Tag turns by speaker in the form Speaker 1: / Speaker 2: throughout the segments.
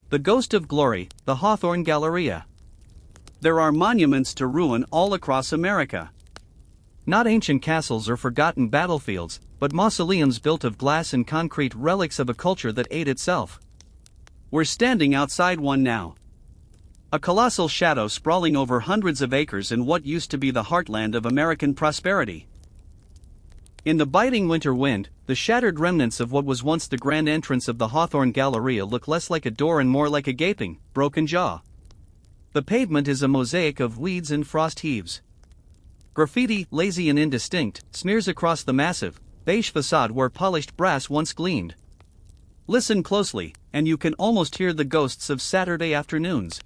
Speaker 1: The ghost of glory, the Hawthorne Galleria. There are monuments to ruin all across America. Not ancient castles or forgotten battlefields, but mausoleums built of glass and concrete, relics of a culture that ate itself. We're standing outside one now. A colossal shadow sprawling over hundreds of acres in what used to be the heartland of American prosperity. In the biting winter wind, the shattered remnants of what was once the grand entrance of the Hawthorne Galleria look less like a door and more like a gaping, broken jaw. The pavement is a mosaic of weeds and frost heaves. Graffiti, lazy and indistinct, smears across the massive, beige facade where polished brass once gleamed. Listen closely, and you can almost hear the ghosts of Saturday afternoons.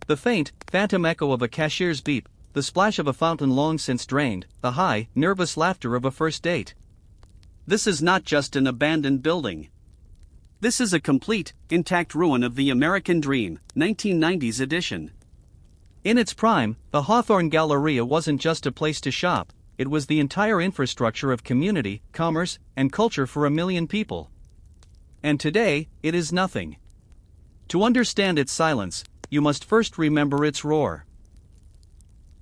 Speaker 1: The faint, phantom echo of a cashier's beep, the splash of a fountain long since drained, the high, nervous laughter of a first date. This is not just an abandoned building. This is a complete, intact ruin of the American dream, 1990s edition. In its prime, the Hawthorne Galleria wasn't just a place to shop, it was the entire infrastructure of community, commerce, and culture for a million people. And today, it is nothing. To understand its silence, you must first remember its roar.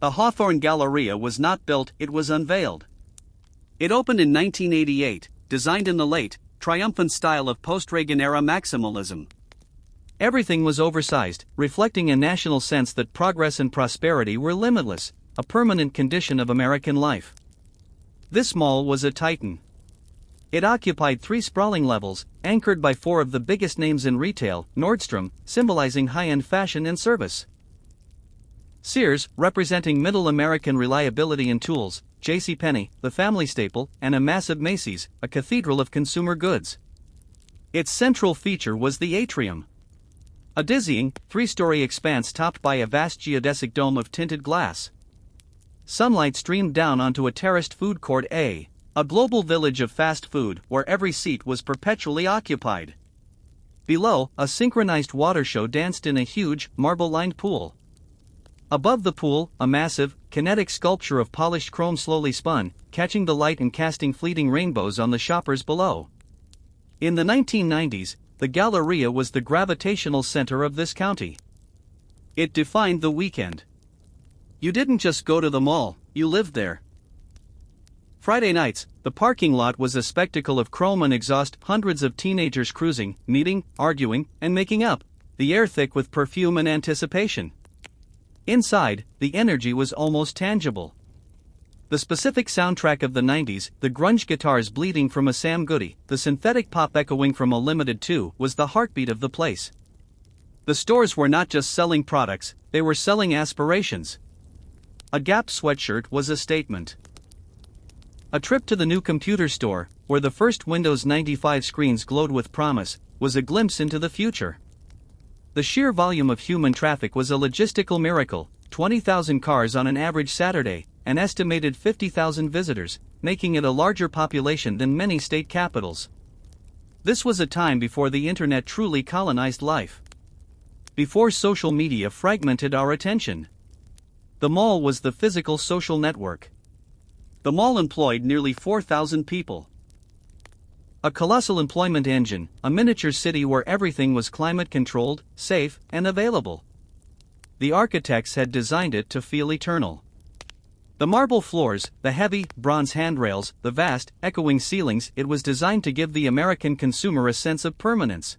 Speaker 1: The Hawthorne Galleria was not built, it was unveiled. It opened in 1988, designed in the late, triumphant style of post-Reagan-era maximalism. Everything was oversized, reflecting a national sense that progress and prosperity were limitless, a permanent condition of American life. This mall was a titan. It occupied 3 sprawling levels, anchored by 4 of the biggest names in retail, Nordstrom, symbolizing high-end fashion and service. Sears, representing middle American reliability and tools, JCPenney, the family staple, and a massive Macy's, a cathedral of consumer goods. Its central feature was the atrium. A dizzying, 3-story expanse topped by a vast geodesic dome of tinted glass. Sunlight streamed down onto a terraced food court, a global village of fast food where every seat was perpetually occupied. Below, a synchronized water show danced in a huge, marble-lined pool. Above the pool, a massive, kinetic sculpture of polished chrome slowly spun, catching the light and casting fleeting rainbows on the shoppers below. In the 1990s, the Galleria was the gravitational center of this county. It defined the weekend. You didn't just go to the mall, you lived there. Friday nights, the parking lot was a spectacle of chrome and exhaust, hundreds of teenagers cruising, meeting, arguing, and making up, the air thick with perfume and anticipation. Inside, the energy was almost tangible. The specific soundtrack of the 90s, the grunge guitars bleeding from a Sam Goody, the synthetic pop echoing from a Limited 2, was the heartbeat of the place. The stores were not just selling products, they were selling aspirations. A Gap sweatshirt was a statement. A trip to the new computer store, where the first Windows 95 screens glowed with promise, was a glimpse into the future. The sheer volume of human traffic was a logistical miracle, 20,000 cars on an average Saturday, an estimated 50,000 visitors, making it a larger population than many state capitals. This was a time before the internet truly colonized life. Before social media fragmented our attention. The mall was the physical social network. The mall employed nearly 4,000 people. A colossal employment engine, a miniature city where everything was climate-controlled, safe, and available. The architects had designed it to feel eternal. The marble floors, the heavy, bronze handrails, the vast, echoing ceilings, it was designed to give the American consumer a sense of permanence.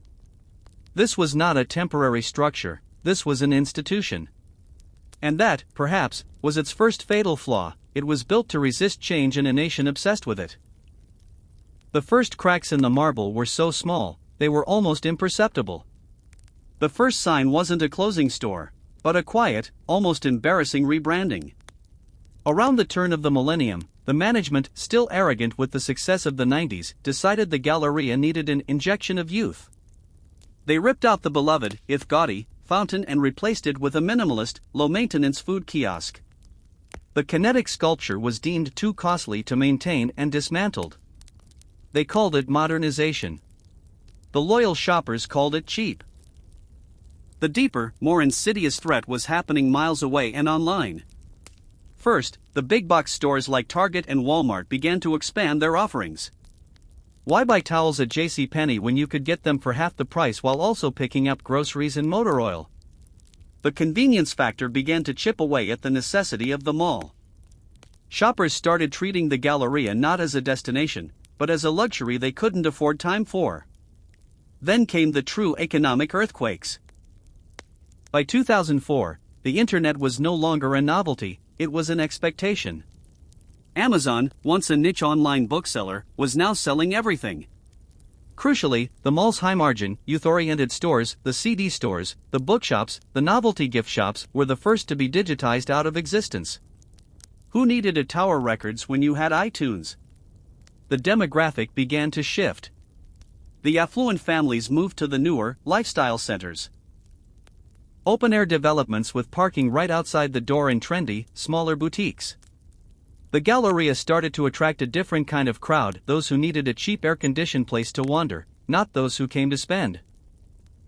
Speaker 1: This was not a temporary structure, this was an institution. And that, perhaps, was its first fatal flaw. It was built to resist change in a nation obsessed with it. The first cracks in the marble were so small, they were almost imperceptible. The first sign wasn't a clothing store, but a quiet, almost embarrassing rebranding. Around the turn of the millennium, the management, still arrogant with the success of the 90s, decided the Galleria needed an injection of youth. They ripped out the beloved, if gaudy, fountain and replaced it with a minimalist, low-maintenance food kiosk. The kinetic sculpture was deemed too costly to maintain and dismantled. They called it modernization. The loyal shoppers called it cheap. The deeper, more insidious threat was happening miles away and online. First, the big box stores like Target and Walmart began to expand their offerings. Why buy towels at JCPenney when you could get them for half the price while also picking up groceries and motor oil? The convenience factor began to chip away at the necessity of the mall. Shoppers started treating the Galleria not as a destination, but as a luxury they couldn't afford time for. Then came the true economic earthquakes. By 2004, the internet was no longer a novelty, it was an expectation. Amazon, once a niche online bookseller, was now selling everything. Crucially, the mall's high-margin, youth-oriented stores, the CD stores, the bookshops, the novelty gift shops were the first to be digitized out of existence. Who needed a Tower Records when you had iTunes? The demographic began to shift. The affluent families moved to the newer, lifestyle centers. Open-air developments with parking right outside the door and trendy, smaller boutiques. The Galleria started to attract a different kind of crowd, those who needed a cheap air-conditioned place to wander, not those who came to spend.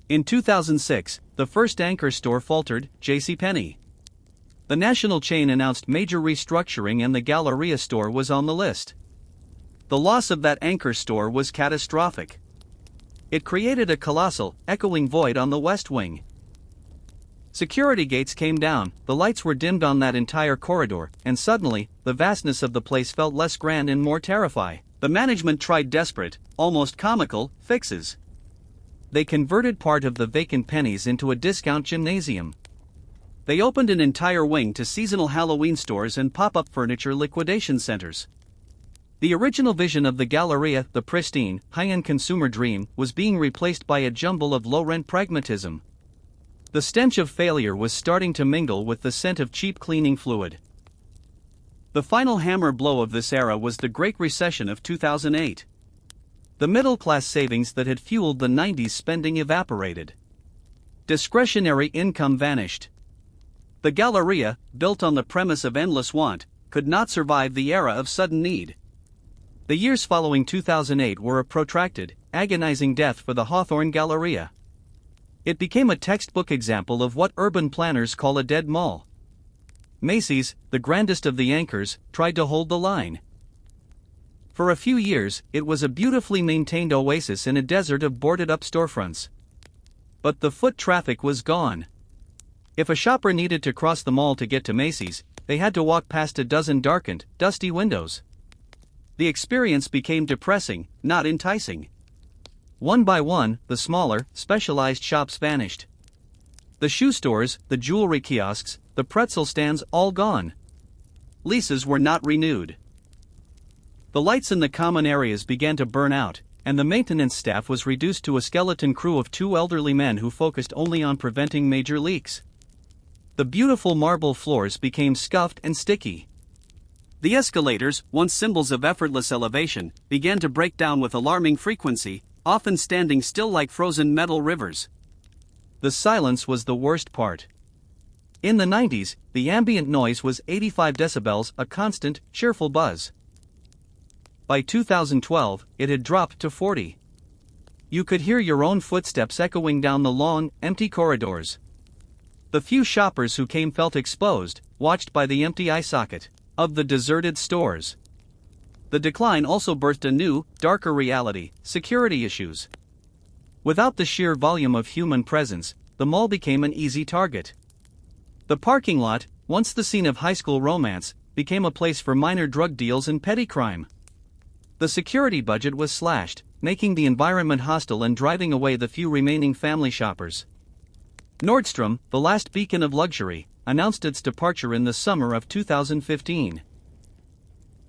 Speaker 1: In 2006, the first anchor store faltered, JCPenney. The national chain announced major restructuring and the Galleria store was on the list. The loss of that anchor store was catastrophic. It created a colossal, echoing void on the West Wing. Security gates came down, the lights were dimmed on that entire corridor, and suddenly, the vastness of the place felt less grand and more terrifying. The management tried desperate, almost comical, fixes. They converted part of the vacant pennies into a discount gymnasium. They opened an entire wing to seasonal Halloween stores and pop-up furniture liquidation centers. The original vision of the Galleria, the pristine, high-end consumer dream, was being replaced by a jumble of low-rent pragmatism. The stench of failure was starting to mingle with the scent of cheap cleaning fluid. The final hammer blow of this era was the Great Recession of 2008. The middle-class savings that had fueled the 90s spending evaporated. Discretionary income vanished. The Galleria, built on the premise of endless want, could not survive the era of sudden need. The years following 2008 were a protracted, agonizing death for the Hawthorne Galleria. It became a textbook example of what urban planners call a dead mall. Macy's, the grandest of the anchors, tried to hold the line. For a few years, it was a beautifully maintained oasis in a desert of boarded-up storefronts. But the foot traffic was gone. If a shopper needed to cross the mall to get to Macy's, they had to walk past a dozen darkened, dusty windows. The experience became depressing, not enticing. One by one, the smaller, specialized shops vanished. The shoe stores, the jewelry kiosks, the pretzel stands, all gone. Leases were not renewed. The lights in the common areas began to burn out, and the maintenance staff was reduced to a skeleton crew of 2 elderly men who focused only on preventing major leaks. The beautiful marble floors became scuffed and sticky. The escalators, once symbols of effortless elevation, began to break down with alarming frequency, often standing still like frozen metal rivers. The silence was the worst part. In the 90s, the ambient noise was 85 decibels, a constant, cheerful buzz. By 2012, it had dropped to 40. You could hear your own footsteps echoing down the long, empty corridors. The few shoppers who came felt exposed, watched by the empty eye socket of the deserted stores. The decline also birthed a new, darker reality: security issues. Without the sheer volume of human presence, the mall became an easy target. The parking lot, once the scene of high school romance, became a place for minor drug deals and petty crime. The security budget was slashed, making the environment hostile and driving away the few remaining family shoppers. Nordstrom, the last beacon of luxury, announced its departure in the summer of 2015.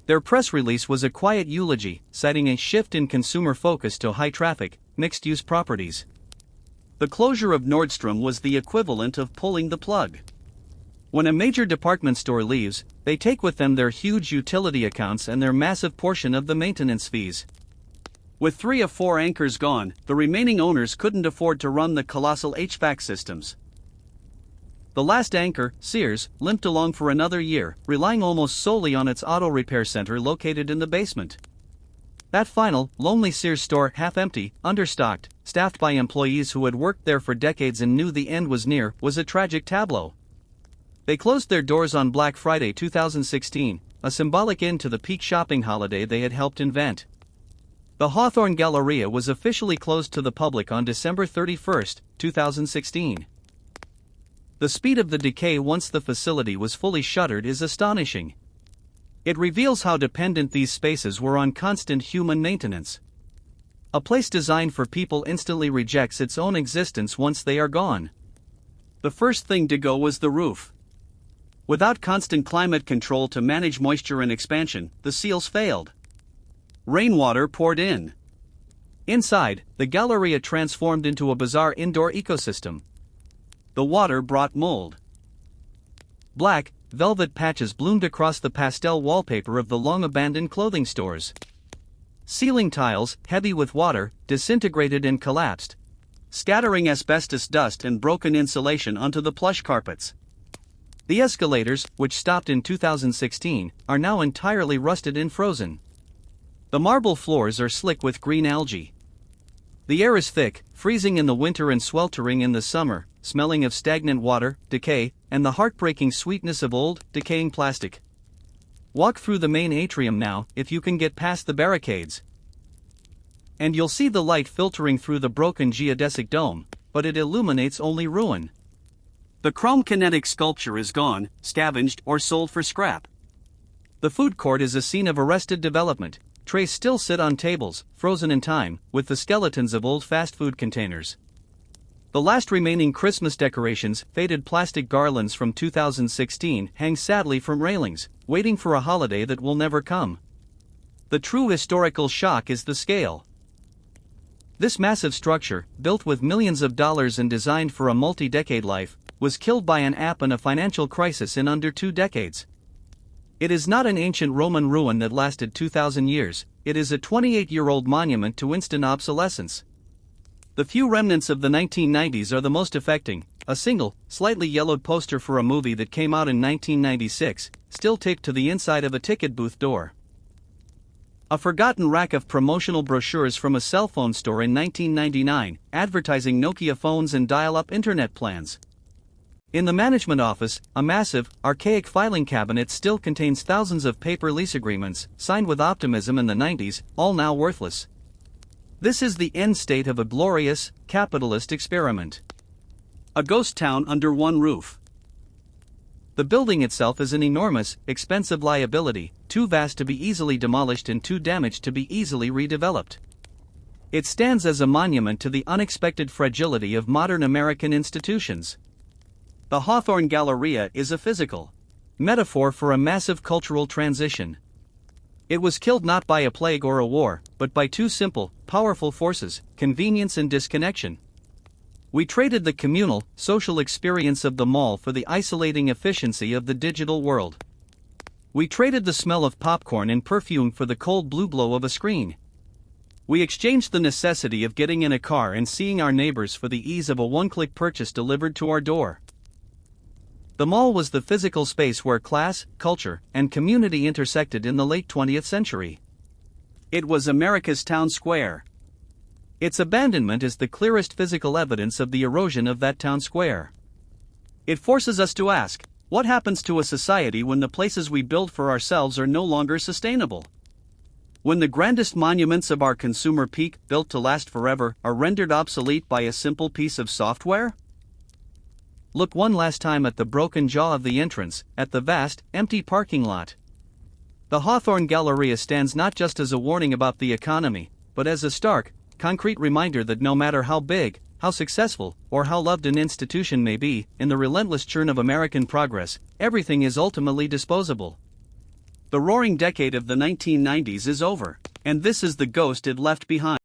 Speaker 1: Their press release was a quiet eulogy, citing a shift in consumer focus to high-traffic, mixed-use properties. The closure of Nordstrom was the equivalent of pulling the plug. When a major department store leaves, they take with them their huge utility accounts and their massive portion of the maintenance fees. With 3 of 4 anchors gone, the remaining owners couldn't afford to run the colossal HVAC systems. The last anchor, Sears, limped along for another year, relying almost solely on its auto repair center located in the basement. That final, lonely Sears store, half-empty, understocked, staffed by employees who had worked there for decades and knew the end was near, was a tragic tableau. They closed their doors on Black Friday 2016, a symbolic end to the peak shopping holiday they had helped invent. The Hawthorne Galleria was officially closed to the public on December 31, 2016. The speed of the decay once the facility was fully shuttered is astonishing. It reveals how dependent these spaces were on constant human maintenance. A place designed for people instantly rejects its own existence once they are gone. The first thing to go was the roof. Without constant climate control to manage moisture and expansion, the seals failed. Rainwater poured in. Inside, the Galleria transformed into a bizarre indoor ecosystem. The water brought mold. Black, velvet patches bloomed across the pastel wallpaper of the long-abandoned clothing stores. Ceiling tiles, heavy with water, disintegrated and collapsed, scattering asbestos dust and broken insulation onto the plush carpets. The escalators, which stopped in 2016, are now entirely rusted and frozen. The marble floors are slick with green algae. The air is thick, freezing in the winter and sweltering in the summer, smelling of stagnant water, decay, and the heartbreaking sweetness of old, decaying plastic. Walk through the main atrium now, if you can get past the barricades. And you'll see the light filtering through the broken geodesic dome, but it illuminates only ruin. The chrome kinetic sculpture is gone, scavenged, or sold for scrap. The food court is a scene of arrested development. Trays still sit on tables, frozen in time, with the skeletons of old fast food containers. The last remaining Christmas decorations, faded plastic garlands from 2016, hang sadly from railings, waiting for a holiday that will never come. The true historical shock is the scale. This massive structure, built with millions of dollars and designed for a multi-decade life, was killed by an app and a financial crisis in under 2 decades. It is not an ancient Roman ruin that lasted 2,000 years, it is a 28-year-old monument to instant obsolescence. The few remnants of the 1990s are the most affecting: a single, slightly yellowed poster for a movie that came out in 1996, still taped to the inside of a ticket booth door. A forgotten rack of promotional brochures from a cell phone store in 1999, advertising Nokia phones and dial-up internet plans. In the management office, a massive, archaic filing cabinet still contains thousands of paper lease agreements, signed with optimism in the 90s, all now worthless. This is the end state of a glorious, capitalist experiment. A ghost town under one roof. The building itself is an enormous, expensive liability, too vast to be easily demolished and too damaged to be easily redeveloped. It stands as a monument to the unexpected fragility of modern American institutions. The Hawthorne Galleria is a physical metaphor for a massive cultural transition. It was killed not by a plague or a war, but by 2 simple, powerful forces: convenience and disconnection. We traded the communal, social experience of the mall for the isolating efficiency of the digital world. We traded the smell of popcorn and perfume for the cold blue glow of a screen. We exchanged the necessity of getting in a car and seeing our neighbors for the ease of a one-click purchase delivered to our door. The mall was the physical space where class, culture, and community intersected in the late 20th century. It was America's town square. Its abandonment is the clearest physical evidence of the erosion of that town square. It forces us to ask, what happens to a society when the places we build for ourselves are no longer sustainable? When the grandest monuments of our consumer peak, built to last forever, are rendered obsolete by a simple piece of software? Look one last time at the broken jaw of the entrance, at the vast, empty parking lot. The Hawthorne Galleria stands not just as a warning about the economy, but as a stark, concrete reminder that no matter how big, how successful, or how loved an institution may be, in the relentless churn of American progress, everything is ultimately disposable. The roaring decade of the 1990s is over, and this is the ghost it left behind.